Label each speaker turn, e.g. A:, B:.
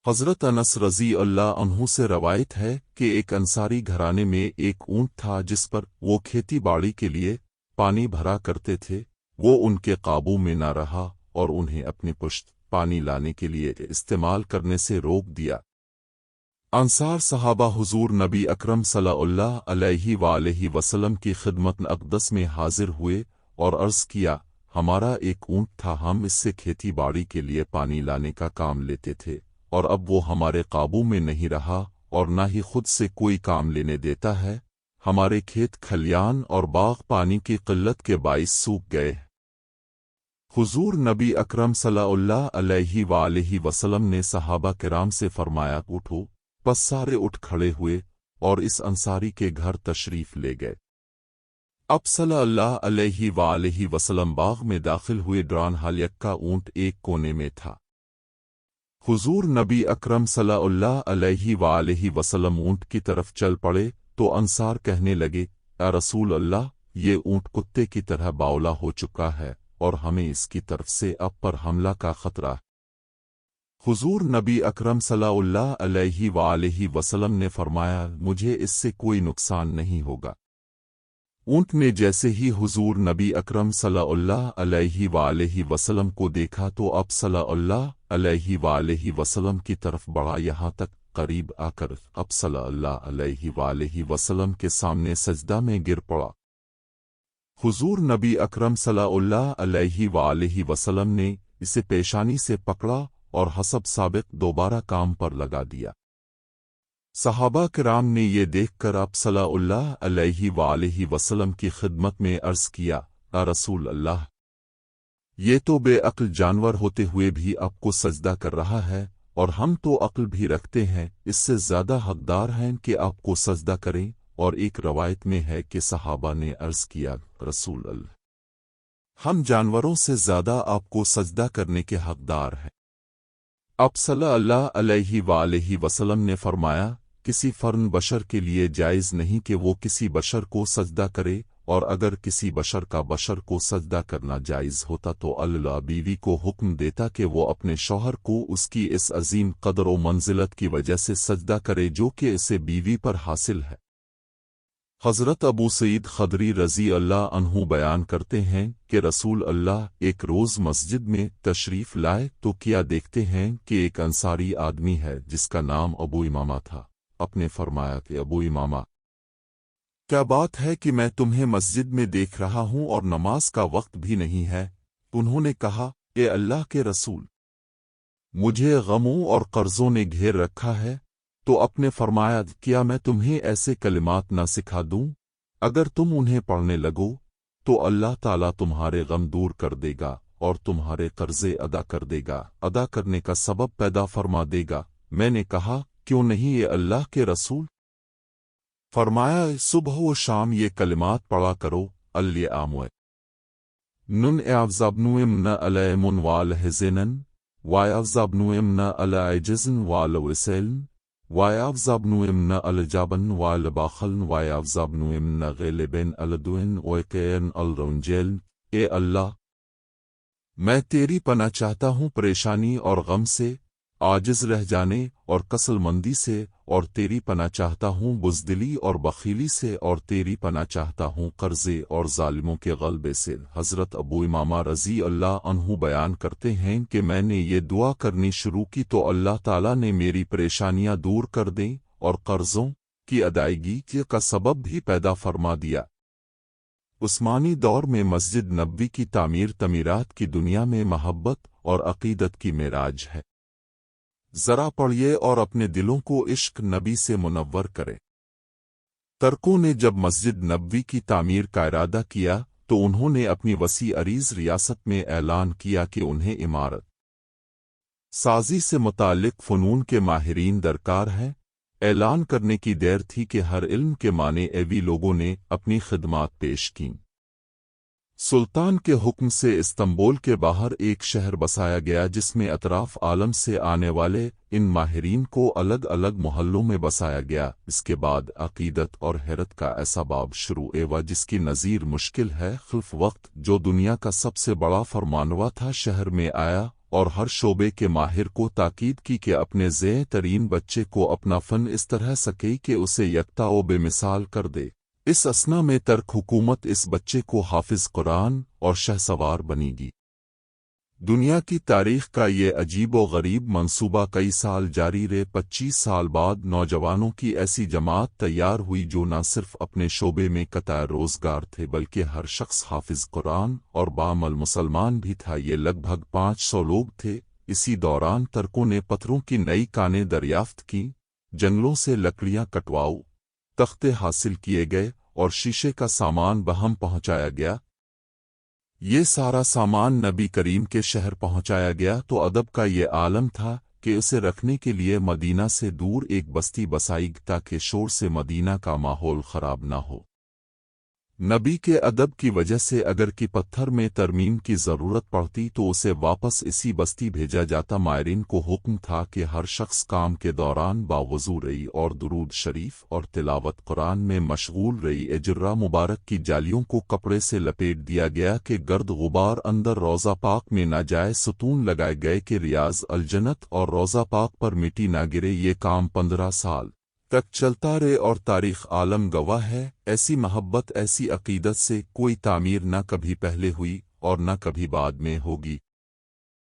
A: हज़रत अनस रज़ी अल्लाह अन्हु से रवायत है कि एक अंसारी घराने में एक ऊँट था जिस पर वो खेती बाड़ी के लिए पानी भरा करते थे। वो उनके काबू में न रहा और उन्हें अपनी पुश्त पानी लाने के लिए इस्तेमाल करने से रोक दिया। अंसार सहाबा हुजूर नबी अकरम सल्लल्लाहु अलैहि वसल्लम की खिदमत अक़दस में हाजिर हुए और अर्ज़ किया, हमारा एक ऊँट था, हम इससे खेती बाड़ी के लिए पानी लाने का काम लेते थे और अब वो हमारे काबू में नहीं रहा और न ही खुद से कोई काम लेने देता है। हमारे खेत खलियान और बाग पानी की किल्लत के बाइस सूख गए। हुजूर नबी अकरम सल्लल्लाहु अलैहि वसल्लम ने सहाबा किराम से फरमाया, उठो। बस सारे उठ खड़े हुए और इस अंसारी के घर तशरीफ ले गए। अब सल्लल्लाहु अलैहि वसल्लम बाग में दाखिल हुए। ड्रान हाल यक्का ऊँट एक कोने में था। हुजूर नबी अकरम सल्लल्लाहु अलैहि वसल्लम ऊँट की तरफ चल पड़े तो अंसार कहने लगे, या रसूल अल्लाह, ये ऊँट कुत्ते की तरह बावला हो चुका है और हमें इसकी तरफ से अब पर हमला का खतरा है। हुजूर नबी अकरम सल्लल्लाहु अलैहि वसल्लम ने फरमाया, मुझे इससे कोई नुकसान नहीं होगा। ऊँट ने जैसे ही हुजूर नबी अकरम सल्लल्लाहु अलैहि वसल्लम को देखा तो अब सल्लल्लाहु अलैहि वसल्लम की तरफ बढ़ा, यहाँ तक करीब आकर अब सल्लल्लाहु अलैहि वसल्लम के सामने सजदा में गिर पड़ा। हुजूर नबी अकरम सल्लल्लाहु अलैहि वसल्लम ने इसे पेशानी से पकड़ा और हसब साबिक दोबारा काम पर लगा दिया। सहाबा किराम ने ये देखकर आप सल्लल्लाहु अलैहि वसल्लम की खिदमत में अर्ज़ किया, या रसूल अल्लाह, ये तो बेअक्ल जानवर होते हुए भी आपको सजदा कर रहा है और हम तो अक्ल भी रखते हैं, इससे ज़्यादा हकदार हैं कि आपको सजदा करें। और एक रवायत में है कि सहाबा ने अर्ज़ किया, रसूल अल्लाह, हम जानवरों से ज़्यादा आपको सजदा करने के हकदार हैं। अब सल्लल्लाहु अलैहि वसल्लम ने फरमाया, किसी फर्न बशर के लिए जायज़ नहीं कि वो किसी बशर को सजदा करे, और अगर किसी बशर का बशर को सजदा करना जायज़ होता तो अल्लाह बीवी को हुक्म देता कि वो अपने शौहर को उसकी इस अजीम कदर व मंजिलत की वजह से सजदा करे जो कि इसे बीवी पर हासिल है। हज़रत अबू सईद खदरी रज़ी अल्लाह अन्हु बयान करते हैं कि रसूल अल्लाह एक रोज़ मस्जिद में तशरीफ़ लाए तो क्या देखते हैं कि एक अंसारी आदमी है जिसका नाम अबू इमामा था। अपने फरमाया कि अबू इमामा, क्या बात है कि मैं तुम्हें मस्जिद में देख रहा हूँ और नमाज का वक्त भी नहीं है। उन्होंने कहा, ए अल्लाह के रसूल, मुझे गमों और कर्जों ने घेर रखा है। तो अपने फरमाया, क्या मैं तुम्हें ऐसे कलिमात न सिखा दूं? अगर तुम उन्हें पढ़ने लगो तो अल्लाह ताला तुम्हारे गम दूर कर देगा और तुम्हारे कर्जे अदा कर देगा, अदा करने का सबब पैदा फरमा देगा। मैंने कहा, क्यों नहीं ये अल्लाह के रसूल? फरमाया, सुबह व शाम ये कलिमात पढ़ा करो। अल्ले आमुए नुन एअज़ाबनुम न अलैमुन वाल हिज़नन वायअज़ाबनुम न अलैजिज़न वाल वसैलन वायअज़ाबनुम न अलजाबन वाल बाखलन वायअज़ाबनुम न ग़िलबन अलदुन वक़ैन अलरंजल। ए अल्लाह, मैं तेरी पनाह चाहता हूँ परेशानी और गम से, आजिज़ रह जाने और कसलमंदी से, और तेरी पनाह चाहता हूँ बुज़दिली और बखीली से, और तेरी पनाह चाहता हूँ कर्ज़े और ज़ालिमों के ग़लबे से। हज़रत अबू इमामा रज़ी अल्लाह अन्हु बयान करते हैं कि मैंने ये दुआ करनी शुरू की तो अल्लाह ताला ने मेरी परेशानियाँ दूर कर दें और कर्ज़ों की अदायगी का सबब भी पैदा फरमा दिया। उस्मानी दौर में मस्जिद नबवी की तामीर तमीरात की दुनिया में महब्बत और अक़ीदत की मेराज है। ज़रा पढ़िए और अपने दिलों को इश्क नबी से मुनव्वर करे। तर्कों ने जब मस्जिद नबवी की तामीर का इरादा किया तो उन्होंने अपनी वसी अरीज़ रियासत में ऐलान किया कि उन्हें इमारत साजी से मुताल्लिक़ फ़नून के माहिरीन दरकार हैं। ऐलान करने की देर थी कि हर इल्म के माने एवी लोगों ने अपनी खिदमात पेश कीं। सुल्तान के हुक्म से इस्तांबुल के बाहर एक शहर बसाया गया जिसमें अतराफ आलम से आने वाले इन माहिरीन को अलग अलग मोहल्लों में बसाया गया। इसके बाद अक़ीदत और हैरत का ऐसा बाब शुरू हुआ जिसकी नज़ीर मुश्किल है। खिल्फ वक्त जो दुनिया का सबसे बड़ा फरमानवा था शहर में आया اور ہر شعبے کے ماہر کو تاکید کی کہ اپنے ذیل ترین بچے کو اپنا فن اس طرح سکے کہ اسے یکتا و بے مثال کر دے۔ اس اسنا میں ترک حکومت اس بچے کو حافظ قرآن اور شہسوار بنی گی۔ دنیا کی تاریخ کا یہ عجیب و غریب منصوبہ کئی سال جاری رہے۔ 25 سال بعد نوجوانوں کی ایسی جماعت تیار ہوئی جو نہ صرف اپنے شعبے میں قطع روزگار تھے بلکہ ہر شخص حافظ قرآن اور بعمل مسلمان بھی تھا۔ یہ لگ بھگ 500 لوگ تھے۔ اسی دوران ترکوں نے پتھروں کی نئی کانیں دریافت کیں، جنگلوں سے لکڑیاں کٹواؤ، تختے حاصل کیے گئے اور شیشے کا سامان بہم پہنچایا گیا۔ یہ سارا سامان نبی کریم کے شہر پہنچایا گیا تو ادب کا یہ عالم تھا کہ اسے رکھنے کے لیے مدینہ سے دور ایک بستی بسائی تاکہ شور سے مدینہ کا ماحول خراب نہ ہو۔ نبی کے ادب کی وجہ سے اگر کی پتھر میں ترمیم کی ضرورت پڑتی تو اسے واپس اسی بستی بھیجا جاتا۔ ماہرین کو حکم تھا کہ ہر شخص کام کے دوران باوضو رہی اور درود شریف اور تلاوت قرآن میں مشغول رہی۔ اجرا مبارک کی جالیوں کو کپڑے سے لپیٹ دیا گیا کہ گرد غبار اندر روضہ پاک میں نہ جائے۔ ستون لگائے گئے کہ ریاض الجنت اور روضہ پاک پر مٹی نہ گرے۔ یہ کام 15 سال تک چلتا رہے اور تاریخ عالم گواہ ہے ایسی محبت ایسی عقیدت سے کوئی تعمیر نہ کبھی پہلے ہوئی اور نہ کبھی بعد میں ہوگی۔